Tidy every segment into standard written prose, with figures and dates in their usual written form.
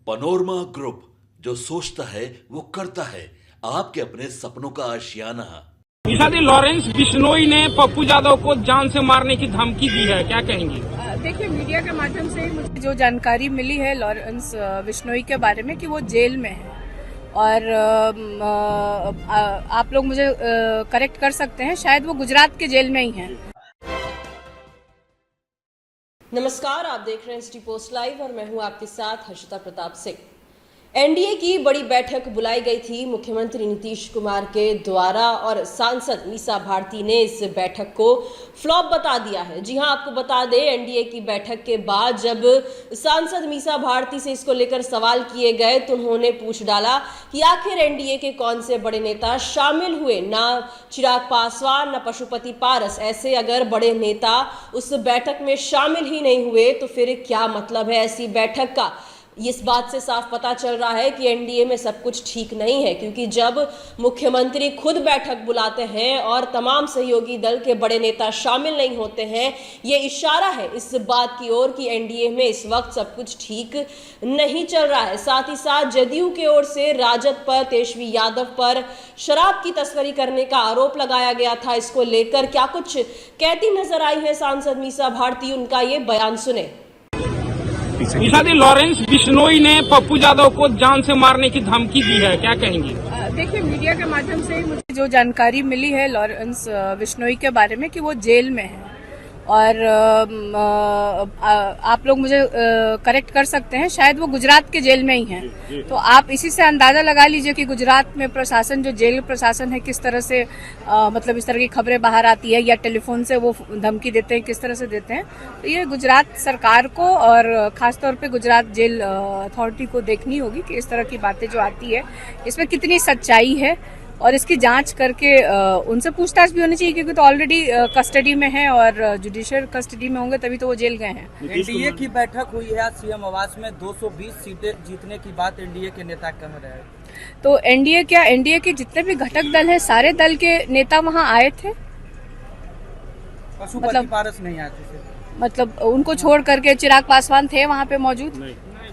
Panorama group, जो सोचता है वो करता है। आपके अपने सपनों का आशियाना। ईसादी लॉरेंस बिश्नोई ने पप्पू यादव को जान से मारने की धमकी दी है, क्या कहेंगी? देखिए, मीडिया के माध्यम से मुझे जो जानकारी मिली है लॉरेंस बिश्नोई के बारे में कि वो जेल में है और आप लोग मुझे करेक्ट कर सकते हैं, शायद वो गुजरात के जेल में ही हैं। नमस्कार, आप देख रहे हैं सिटी पोस्ट लाइव और मैं हूं आपके साथ हर्षिता प्रताप सिंह। एनडीए की बड़ी बैठक बुलाई गई थी मुख्यमंत्री नीतीश कुमार के द्वारा और सांसद मीसा भारती ने इस बैठक को फ्लॉप बता दिया है। जी हां, आपको बता दें, एनडीए की बैठक के बाद जब सांसद मीसा भारती से इसको लेकर सवाल किए गए तो उन्होंने पूछ डाला कि आखिर एनडीए के कौन से बड़े नेता शामिल हुए। ना चिराग पासवान, ना पशुपति पारस, ऐसे अगर बड़े नेता उस बैठक में शामिल ही नहीं हुए तो फिर क्या मतलब है ऐसी बैठक का। इस बात से साफ पता चल रहा है कि एनडीए में सब कुछ ठीक नहीं है, क्योंकि जब मुख्यमंत्री खुद बैठक बुलाते हैं और तमाम सहयोगी दल के बड़े नेता शामिल नहीं होते हैं, ये इशारा है इस बात की ओर कि एनडीए में इस वक्त सब कुछ ठीक नहीं चल रहा है। साथ ही साथ जदयू की ओर से राजद पर, तेजस्वी यादव पर शराब की तस्करी करने का आरोप लगाया गया था। इसको लेकर क्या कुछ कहती नजर आई है सांसद मीसा भारती, उनका ये बयान सुने। ईसादी लॉरेंस बिश्नोई ने पप्पू यादव को जान से मारने की धमकी दी है, क्या कहेंगी? देखिए, मीडिया के माध्यम से मुझे जो जानकारी मिली है लॉरेंस बिश्नोई के बारे में कि वो जेल में है और आप लोग मुझे करेक्ट कर सकते हैं, शायद वो गुजरात के जेल में ही हैं। तो आप इसी से अंदाजा लगा लीजिए कि गुजरात में प्रशासन, जो जेल प्रशासन है, किस तरह से मतलब इस तरह की खबरें बाहर आती है या टेलीफोन से वो धमकी देते हैं, किस तरह से देते हैं। तो ये गुजरात सरकार को और खासतौर पे गुजरात जेल अथॉरिटी को देखनी होगी कि इस तरह की बातें जो आती है इसमें कितनी सच्चाई है और इसकी जांच करके उनसे पूछताछ भी होनी चाहिए, क्योंकि तो ऑलरेडी कस्टडी में है और जुडिशियल कस्टडी में होंगे तभी तो वो जेल गए हैं। एनडीए की बैठक हुई है आज सीएम आवास में, 220 सीटें जीतने की बात एनडीए के नेता कह रहे हैं। तो एनडीए के जितने भी घटक दल हैं, सारे दल के नेता वहां आए थे। पशुपति पारस नहीं आए थे, मतलब उनको छोड़ करके चिराग पासवान थे वहां पे मौजूद?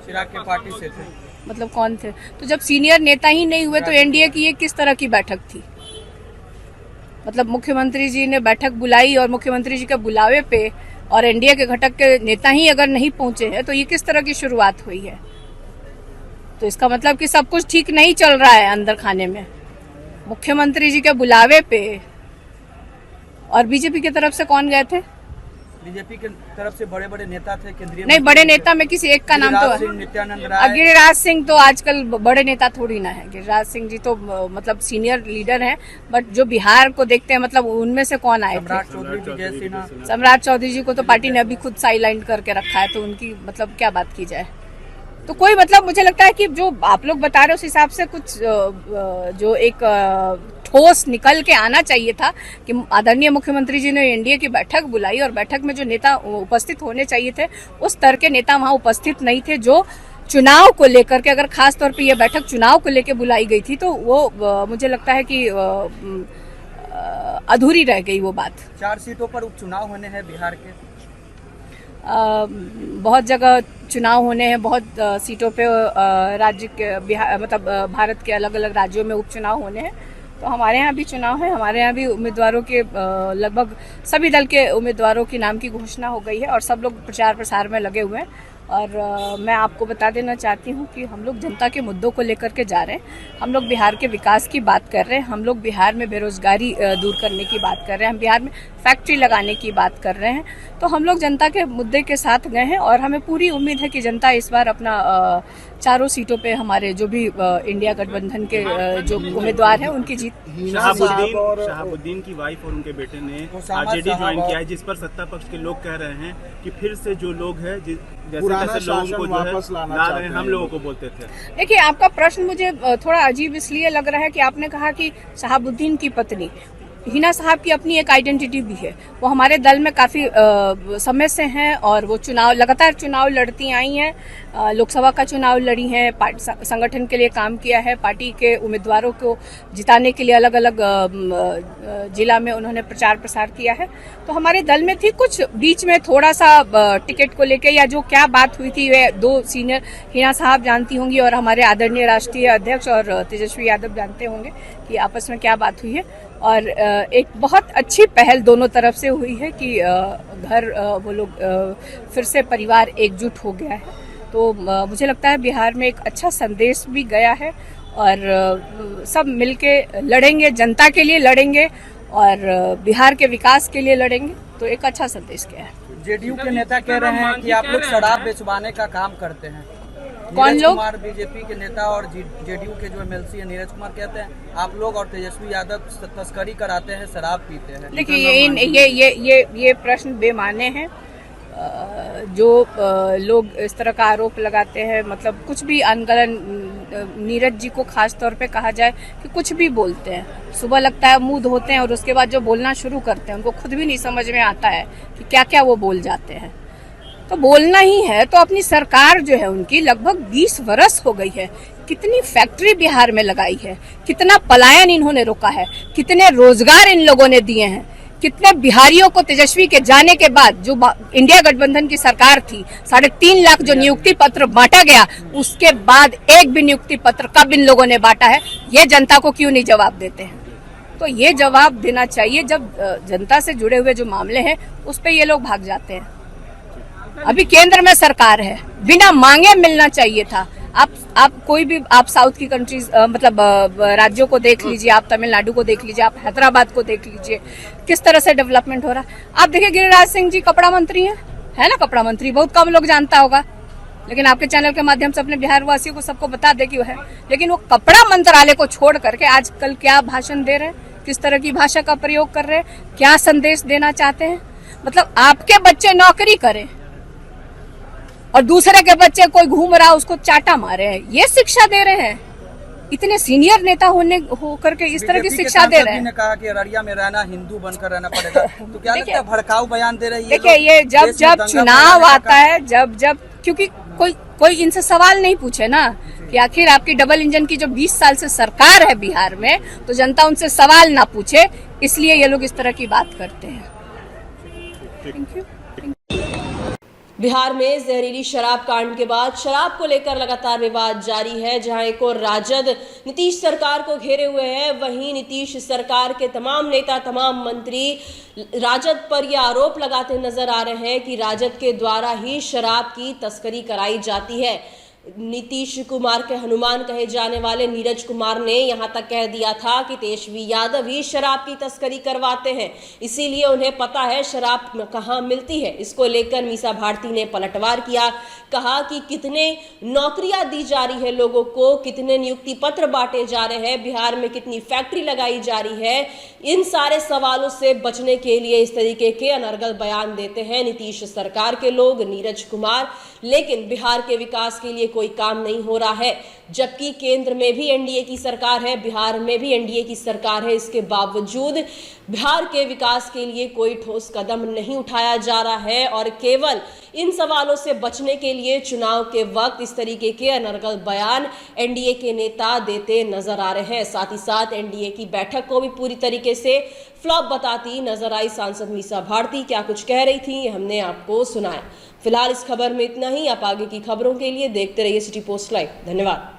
चिराग के पार्टी से थे। मतलब कौन थे? तो जब सीनियर नेता ही नहीं हुए तो एनडीए की ये किस तरह की बैठक थी? मतलब मुख्यमंत्री जी ने बैठक बुलाई और मुख्यमंत्री जी के बुलावे पे और एनडीए के घटक के नेता ही अगर नहीं पहुंचे हैं तो ये किस तरह की शुरुआत हुई है? तो इसका मतलब कि सब कुछ ठीक नहीं चल रहा है अंदर खाने में। मुख्यमंत्री जी के बुलावे पे और बीजेपी की तरफ से कौन गए थे? बीजेपी की तरफ से बड़े बड़े नेता थे, केंद्रीय नहीं, बड़े नेता में किसी एक का नाम तो नित्यानंद राय। गिरिराज सिंह तो आजकल बड़े नेता थोड़ी ना है। गिरिराज सिंह जी तो मतलब सीनियर लीडर हैं, बट जो बिहार को देखते हैं, मतलब उनमें से कौन आए थे? सम्राट चौधरी, विजय सिन्हा। सम्राट चौधरी जी को तो पार्टी ने अभी खुद साइडलाइन करके रखा है, तो उनकी मतलब क्या बात की जाए। तो कोई मतलब मुझे लगता है कि जो आप लोग बता रहे हो उस हिसाब से कुछ जो एक ठोस निकल के आना चाहिए था कि आदरणीय मुख्यमंत्री जी ने एनडीए की बैठक बुलाई और बैठक में जो नेता उपस्थित होने चाहिए थे उस तरह के नेता वहां उपस्थित नहीं थे। जो चुनाव को लेकर के, अगर खास तौर पे ये बैठक चुनाव को लेकर बुलाई गई थी तो वो मुझे लगता है कि अधूरी रह गई वो बात। 4 सीटों पर उपचुनाव होने हैं बिहार के। बहुत जगह चुनाव होने हैं, बहुत सीटों पे राज्य के बिहार मतलब भारत के अलग अलग राज्यों में उपचुनाव होने हैं। तो हमारे यहाँ भी चुनाव है, हमारे यहाँ भी उम्मीदवारों के लगभग सभी दल के उम्मीदवारों की नाम की घोषणा हो गई है और सब लोग प्रचार प्रसार में लगे हुए हैं। और मैं आपको बता देना चाहती हूँ कि हम लोग जनता के मुद्दों को लेकर के जा रहे हैं। हम लोग बिहार के विकास की बात कर रहे हैं, हम लोग बिहार में बेरोजगारी दूर करने की बात कर रहे हैं, हम बिहार में फैक्ट्री लगाने की बात कर रहे हैं। तो हम लोग जनता के मुद्दे के साथ गए हैं और हमें पूरी उम्मीद है कि जनता इस बार अपना चारों सीटों पे हमारे जो भी इंडिया गठबंधन के जो उम्मीदवार हैं उनकी जीत। शहाबुद्दीन की वाइफ और उनके बेटे ने आरजेडी ज्वाइन किया है, जिस पर सत्ता पक्ष के लोग कह रहे हैं कि फिर से जो लोग हैं जैसे लोगों को जो है ला रहे हैं, हम लोगों को बोलते थे। देखिए, आपका प्रश्न मुझे थोड़ा अजीब इसलिए लग रहा है कि आपने कहा कि शहाबुद्दीन की पत्नी, हिना साहब की अपनी एक आइडेंटिटी भी है। वो हमारे दल में काफी समय से हैं और वो लगातार चुनाव लड़ती आई हैं। लोकसभा का चुनाव लड़ी हैं, संगठन के लिए काम किया है, पार्टी के उम्मीदवारों को जिताने के लिए अलग अलग जिला में उन्होंने प्रचार प्रसार किया है। तो हमारे दल में थी, कुछ बीच में थोड़ा सा टिकट को लेके या जो क्या बात हुई थी वे दो सीनियर हिना साहब जानती होंगी और हमारे आदरणीय राष्ट्रीय अध्यक्ष और तेजस्वी यादव जानते होंगे कि आपस में क्या बात हुई है। और एक बहुत अच्छी पहल दोनों तरफ से हुई है कि घर वो लोग फिर से परिवार एकजुट हो गया है। तो मुझे लगता है बिहार में एक अच्छा संदेश भी गया है और सब मिलके लड़ेंगे, जनता के लिए लड़ेंगे और बिहार के विकास के लिए लड़ेंगे। तो एक अच्छा संदेश गया है। जेडीयू के नेता कह रहे हैं कि आप लोग शराब बेचवाने का काम करते हैं। कौन लोग? कुमार बीजेपी के नेता और जेडीयू के जो एमएलसी है नीरज कुमार कहते हैं आप लोग और तेजस्वी यादव तस्करी कराते हैं, शराब पीते हैं। देखिए ये प्रश्न बेमाने हैं। जो लोग इस तरह का आरोप लगाते हैं, मतलब कुछ भी अनगढ़, नीरज जी को खास तौर पे कहा जाए कि कुछ भी बोलते हैं। सुबह लगता है मुंह धोते हैं और उसके बाद जो बोलना शुरू करते हैं उनको खुद भी नहीं समझ में आता है कि क्या क्या वो बोल जाते हैं। तो बोलना ही है तो अपनी सरकार जो है उनकी लगभग 20 वर्ष हो गई है, कितनी फैक्ट्री बिहार में लगाई है, कितना पलायन इन्होंने रोका है, कितने रोजगार इन लोगों ने दिए हैं, कितने बिहारियों को तेजस्वी के जाने के बाद जो इंडिया गठबंधन की सरकार थी 3.5 लाख जो नियुक्ति पत्र बांटा गया, उसके बाद एक भी नियुक्ति पत्र कब इन लोगों ने बांटा है, ये जनता को क्यों नहीं जवाब देते हैं। तो ये जवाब देना चाहिए। जब जनता से जुड़े हुए जो मामले हैं उस पर ये लोग भाग जाते हैं। अभी केंद्र में सरकार है, बिना मांगे मिलना चाहिए था। आप कोई भी आप साउथ की कंट्रीज मतलब राज्यों को देख लीजिए, आप तमिलनाडु को देख लीजिए, आप हैदराबाद को देख लीजिए, किस तरह से डेवलपमेंट हो रहा है। आप देखिए गिरिराज सिंह जी कपड़ा मंत्री हैं, है ना, कपड़ा मंत्री बहुत कम लोग जानता होगा, लेकिन आपके चैनल के माध्यम से अपने बिहार वासियों को सबको बता दे कि वो है। लेकिन वो कपड़ा मंत्रालय को छोड़ करके आजकल क्या भाषण दे रहे हैं, किस तरह की भाषा का प्रयोग कर रहे हैं, क्या संदेश देना चाहते हैं। मतलब आपके बच्चे नौकरी करें और दूसरे के बच्चे कोई घूम रहा उसको चाटा मारे हैं, ये शिक्षा दे रहे हैं। इतने सीनियर नेता होकर के इस तरह की शिक्षा दे रहे हैं। ने कहा कि अररिया में रहना हिंदू बनकर रहना पड़ेगा, तो क्या लगता है भड़काऊ बयान दे रही है? देखिए ये जब चुनाव आता है, जब क्योंकि कोई इनसे सवाल नहीं पूछे ना कि आखिर आपकी डबल इंजन की जो 20 साल से सरकार है बिहार में, तो जनता उनसे सवाल ना पूछे, इसलिए ये लोग इस तरह की बात करते हैं। Thank you. बिहार में जहरीली शराब कांड के बाद शराब को लेकर लगातार विवाद जारी है। जहां एक और राजद नीतीश सरकार को घेरे हुए है, वहीं नीतीश सरकार के तमाम नेता, तमाम मंत्री राजद पर यह आरोप लगाते नजर आ रहे हैं कि राजद के द्वारा ही शराब की तस्करी कराई जाती है। नीतीश कुमार के हनुमान कहे जाने वाले नीरज कुमार ने यहां तक कह दिया था कि तेजस्वी यादव ही शराब की तस्करी करवाते हैं, इसीलिए उन्हें पता है शराब कहां मिलती है। इसको लेकर मीसा भारती ने पलटवार किया, कहा कि कितने नौकरियां दी जा रही है लोगों को, कितने नियुक्ति पत्र बांटे जा रहे हैं, बिहार में कितनी फैक्ट्री लगाई जा रही है। इन सारे सवालों से बचने के लिए इस तरीके के अनर्गल बयान देते हैं नीतीश सरकार के लोग, नीरज कुमार। लेकिन बिहार के विकास के लिए कोई काम नहीं हो रहा है, जबकि केंद्र में भी एनडीए की सरकार है, बिहार में भी एनडीए की सरकार है। इसके बावजूद बिहार के विकास के लिए कोई ठोस कदम नहीं उठाया जा रहा है और केवल इन सवालों से बचने के लिए चुनाव के वक्त इस तरीके के अनर्गल बयान एनडीए के नेता देते नजर आ रहे हैं। साथ ही साथ एनडीए की बैठक को भी पूरी तरीके से फ्लॉप बताती नजर आई सांसद मीसा भारती। क्या कुछ कह रही थी ये हमने आपको सुनाया। फिलहाल इस खबर में इतना ही। आप आगे की खबरों के लिए देखते रहिए सिटी पोस्ट लाइव। धन्यवाद।